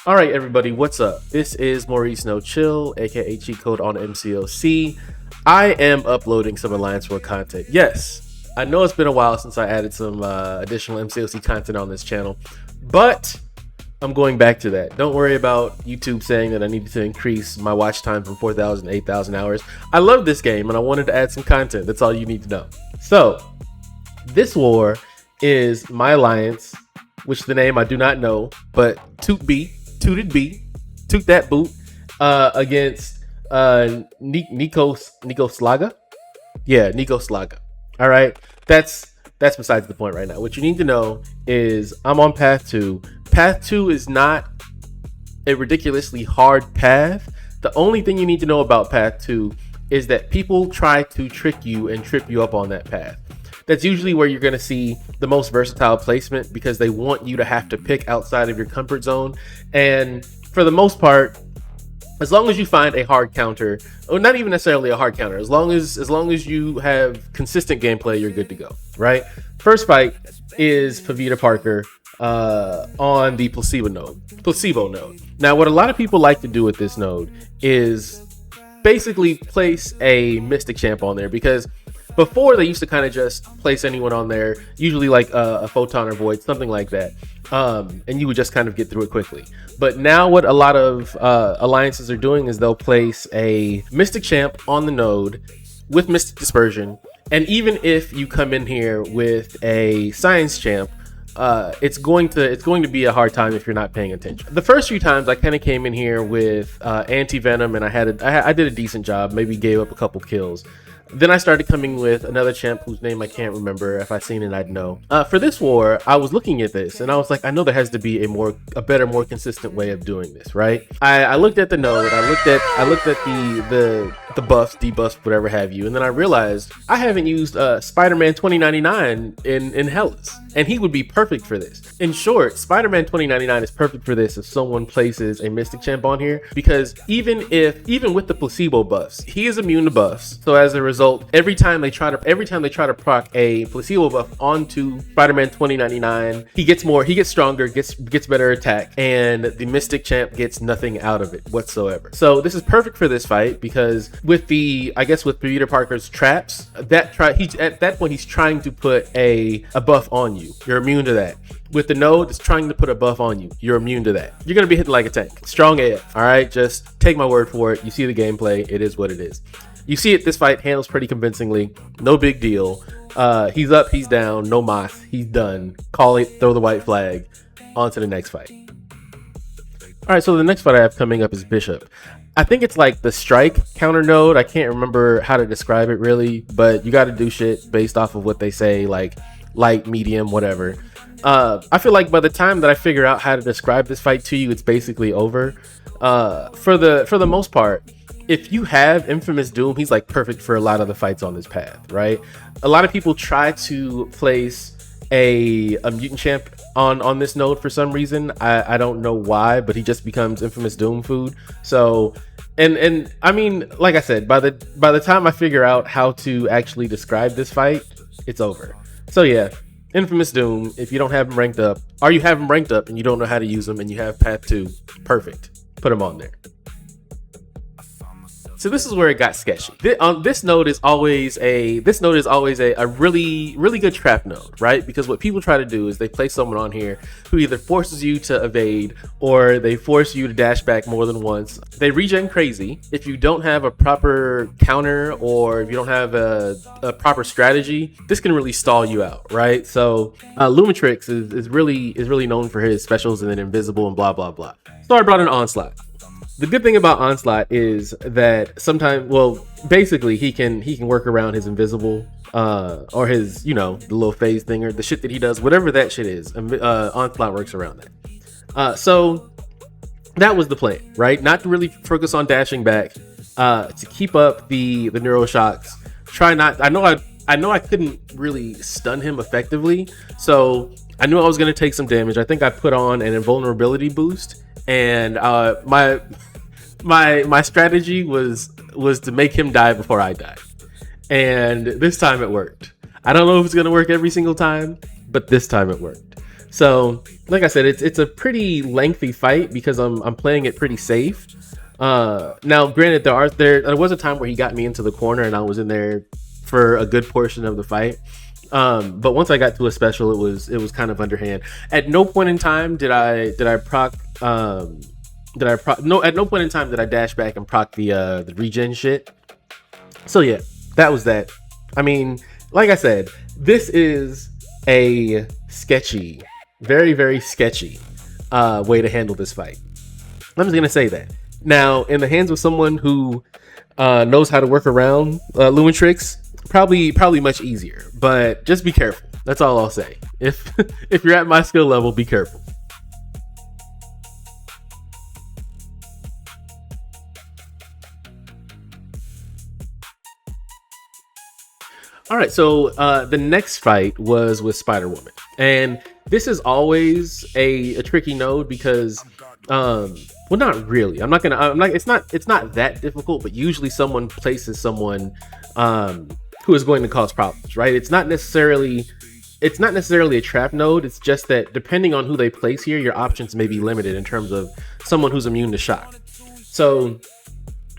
All right, everybody, what's up? This is Maurice No Chill, aka Cheat Code on MCOC. I am uploading some Alliance World content. Yes, I know it's been a while since I added some additional MCOC content on this channel, but I'm going back to that. Don't worry about YouTube saying that I needed to increase my watch time from 4,000 to 8,000 hours. I love this game and I wanted to add some content. That's all you need to know. So, this war is my alliance, which the name I do not know, but Tooted B, Toot that boot, against Nico Slaga. Yeah, Nico Slaga. All right, that's besides the point right now. What you need to know is I'm on path 2. Path 2 is not a ridiculously hard path. The only thing you need to know about path 2 is that people try to trick you and trip you up on that path. That's usually where you're going to see the most versatile placement because they want you to have to pick outside of your comfort zone. And for the most part, as long as you find a hard counter, or not even necessarily a hard counter, as long as you have consistent gameplay, you're good to go, right? First fight is Pavita Parker on the placebo node. Now, what a lot of people like to do with this node is basically place a Mystic Champ on there, because before they used to kind of just place anyone on there, usually like a Photon or Void, something like that, and you would just kind of get through it quickly. But now what a lot of alliances are doing is they'll place a Mystic Champ on the node with Mystic Dispersion, and even if you come in here with a Science Champ, it's going to be a hard time if you're not paying attention. The first few times I kind of came in here with Anti-Venom, and I did a decent job, maybe gave up a couple kills. Then I started coming with another champ whose name I can't remember. If I'd seen it, I'd know. For this war, I was looking at this and I was like, I know there has to be a better, more consistent way of doing this, right? I looked at the node, I looked at the buffs, debuffs, whatever have you, and then I realized I haven't used Spider-Man 2099 in Hellas, and he would be perfect for this. In short, Spider-Man 2099 is perfect for this if someone places a Mystic Champ on here, because even with the placebo buffs, he is immune to buffs. So as a result, every time they try to proc a placebo buff onto Spider-Man 2099, he gets stronger, gets better attack, and the Mystic Champ gets nothing out of it whatsoever. So this is perfect for this fight because with Peter Parker's traps, at that point he's trying to put a buff on you. You're immune to that. With the node, it's trying to put a buff on you. You're immune to that. You're gonna be hitting like a tank. Strong AF. All right, just take my word for it. You see the gameplay. It is what it is. You see it. This fight handles pretty convincingly. No big deal. He's up. He's down. No moth. He's done. Call it. Throw the white flag. On to the next fight. All right, so the next fight I have coming up is Bishop. I think it's like the strike counter node. I can't remember how to describe it really, but you got to do shit based off of what they say, like light, medium, whatever. I feel like by the time that I figure out how to describe this fight to you, it's basically over. For the most part, if you have Infamous Doom, he's like perfect for a lot of the fights on this path, right? A lot of people try to place a mutant champ on this node for some reason. I don't know why, but he just becomes Infamous Doom food. So and I mean, like I said, by the time I figure out how to actually describe this fight, it's over. So yeah, Infamous Doom, if you don't have him ranked up, or you have him ranked up and you don't know how to use him and you have path 2, perfect. Put him on there. So this is where it got sketchy. This node is always a really good trap node, right? Because what people try to do is they place someone on here who either forces you to evade or they force you to dash back more than once. They regen crazy. If you don't have a proper counter or if you don't have a proper strategy, this can really stall you out, right? So Lumitrix is really known for his specials and then invisible and blah blah blah. So I brought in Onslaught. The good thing about Onslaught is that sometimes, well, basically he can work around his invisible or his, the little phase thing or the shit that he does, whatever that shit is. Onslaught works around that. So that was the plan, right? Not to really focus on dashing back, to keep up the neuroshocks. I know I couldn't really stun him effectively, so I knew I was going to take some damage. I think I put on an invulnerability boost, and my strategy was to make him die before I died, and this time it worked. I don't know if it's going to work every single time, but this time it worked. So, like I said, it's a pretty lengthy fight because I'm playing it pretty safe. Now, granted, there was a time where he got me into the corner and I was in there for a good portion of the fight. But once I got to a special, it was kind of underhand. At no point in time did I proc no, at no point in time did I dash back and proc the regen shit. So yeah, that was that. I mean, like I said, this is a sketchy, very, very sketchy way to handle this fight. I'm just gonna say that. Now, in the hands of someone who knows how to work around Lumen tricks, probably much easier. But just be careful. That's all I'll say. If if you're at my skill level, be careful. All right, so the next fight was with Spider Woman, and this is always a tricky node because, well, not really. I'm not. It's not that difficult, but usually someone places someone who is going to cause problems, right? It's not necessarily a trap node. It's just that depending on who they place here, your options may be limited in terms of someone who's immune to shock. So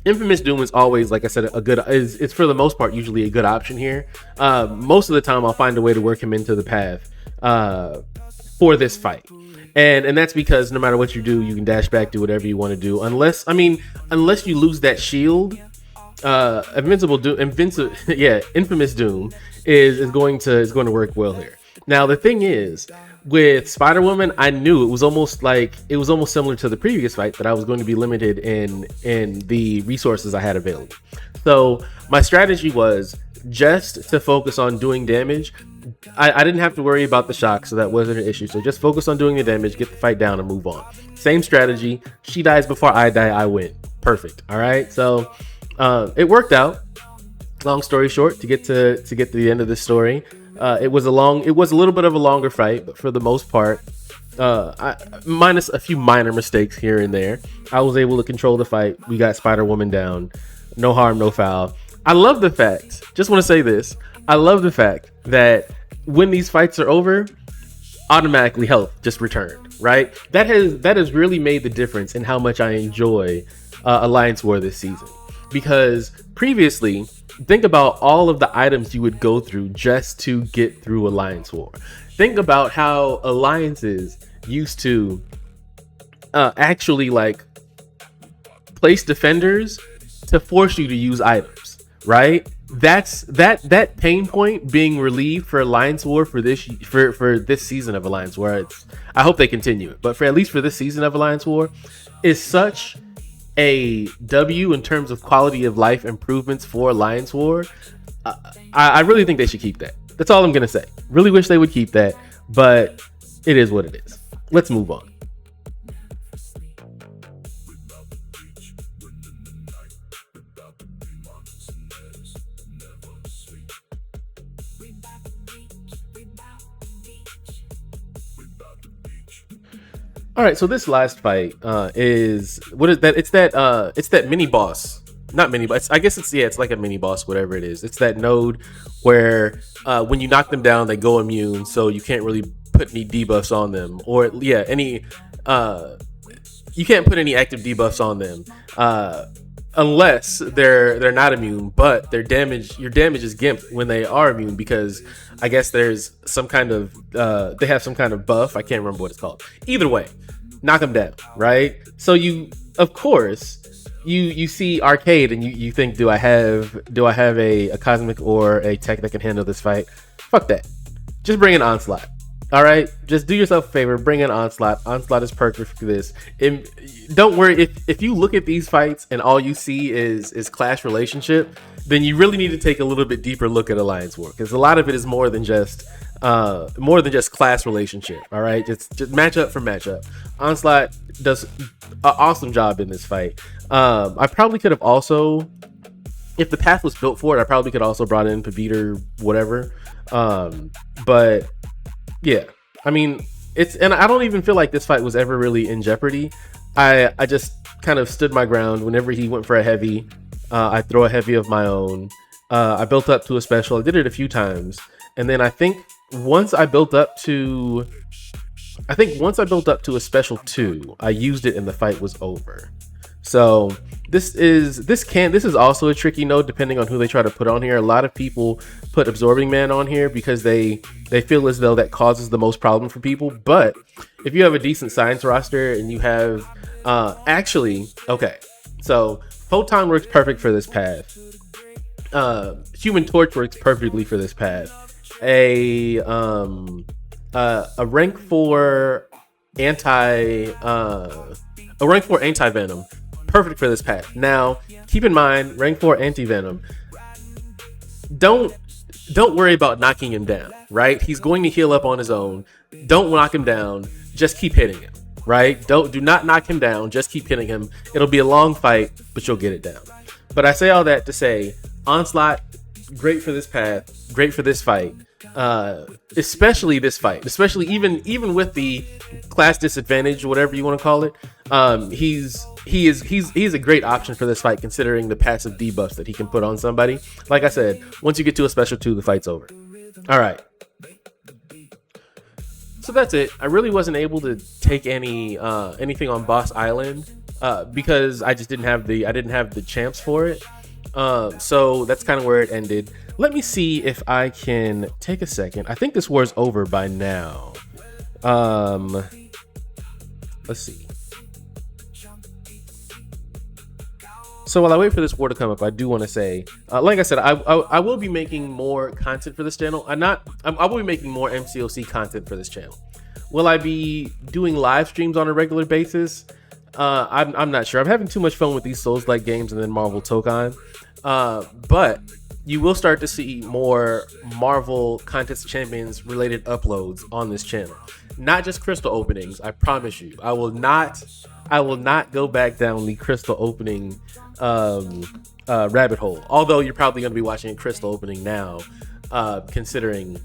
Infamous Doom is always, like I said, it's for the most part usually a good option here. Most of the time I'll find a way to work him into the path for this fight. And that's because no matter what you do, you can dash back, do whatever you want to do. Unless you lose that shield, Infamous Doom is going to work well here. Now the thing is, with Spider Woman, I knew it was almost similar to the previous fight that I was going to be limited in the resources I had available. So my strategy was just to focus on doing damage. I didn't have to worry about the shock, so that wasn't an issue. So just focus on doing the damage, get the fight down, and move on. Same strategy. She dies before I die, I win. Perfect. All right. So it worked out. Long story short, to get to the end of this story, it was a little bit of a longer fight, but for the most part, minus a few minor mistakes here and there, I was able to control the fight. We got Spider Woman down. No harm, no foul. I love the fact, just want to say this, I love the fact that when these fights are over, automatically health just returned, right? That has really made the difference in how much I enjoy Alliance War this season. Because previously, think about all of the items you would go through just to get through Alliance War. Think about how alliances used to actually like place defenders to force you to use items, right? That pain point being relieved for Alliance War for this season of Alliance War. I hope they continue it, but for at least for this season of Alliance War, is such a W in terms of quality of life improvements for Alliance War. I really think they should keep that. That's all I'm gonna say. Really wish they would keep that, but it is what it is. Let's move on. All right, so this last fight is what is that? It's that mini boss, not mini boss. I guess it's like a mini boss, whatever it is. It's that node where when you knock them down, they go immune, so you can't really put any debuffs on them, or you can't put any active debuffs on them unless they're not immune, but your damage is gimped when they are immune because I guess there's some kind of they have some kind of buff. I can't remember what it's called. Either way, knock them down, right? So you see Arcade and you think, do I have a cosmic or a tech that can handle this fight? Fuck that. Just bring in Onslaught. All right, just do yourself a favor, bring in Onslaught. Onslaught is perfect for this. And don't worry, if you look at these fights and all you see is clash relationship, then you really need to take a little bit deeper look at Alliance War, because a lot of it is more than just class relationship. All right, just matchup for matchup. Onslaught does an awesome job in this fight. I probably could have also, if the path was built for it, I probably could also brought in Pavita or whatever. But yeah, I mean, and I don't even feel like this fight was ever really in jeopardy. I just kind of stood my ground. Whenever he went for a heavy, I throw a heavy of my own. I built up to a special. I did it a few times, and then I think once I built up to I think once I built up to a special 2, I used it and the fight was over. So this is also a tricky node depending on who they try to put on here. A lot of people put Absorbing Man on here because they feel as though that causes the most problem for people. But if you have a decent science roster and you have okay, so Photon works perfect for this path. Human Torch works perfectly for this path. A rank 4 anti venom, perfect for this path. Now, keep in mind, rank 4 anti venom. Don't worry about knocking him down, right? He's going to heal up on his own. Don't knock him down. Just keep hitting him, right? Do not knock him down. Just keep hitting him. It'll be a long fight, but you'll get it down. But I say all that to say, Onslaught, great for this path, great for this fight. Especially this fight, especially even with the class disadvantage, whatever you want to call it. He's a great option for this fight considering the passive debuffs that he can put on somebody. Like I said, once you get to a special 2, the fight's over. All right. So that's it. I really wasn't able to take anything on Boss Island because I just didn't have the champs for it. So that's kind of where it ended. Let me see if I can take a second. I think this war's over by now. Let's see. So while I wait for this war to come up, I do want to say, like I said, I will be making more content for this channel. I will be making more MCOC content for this channel. Will I be doing live streams on a regular basis? I'm not sure. I'm having too much fun with these Souls-like games and then Marvel Tokon. But you will start to see more Marvel Contest Champions related uploads on this channel. Not just crystal openings, I promise you. I will not go back down the crystal opening rabbit hole. Although you're probably going to be watching a crystal opening now, considering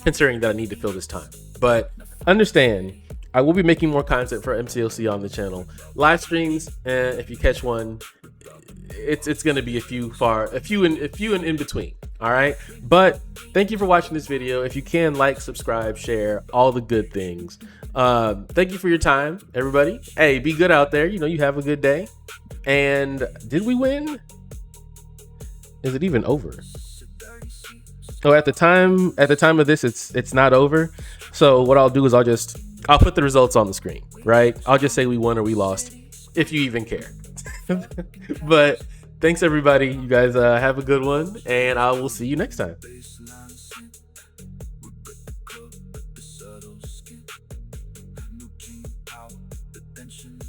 that I need to fill this time. But understand, I will be making more content for MCOC on the channel. Live streams, and if you catch one, it's going to be a few in between. All right, but thank you for watching this video. If you can, like, subscribe, share, all the good things. Thank you for your time, everybody. Hey, be good out there. You have a good day. And did we win? Is it even over? So at the time of this, it's not over. So what I'll do is I'll put the results on the screen, right? I'll just say we won or we lost, if you even care. But thanks everybody. You guys have a good one, and I will see you next time.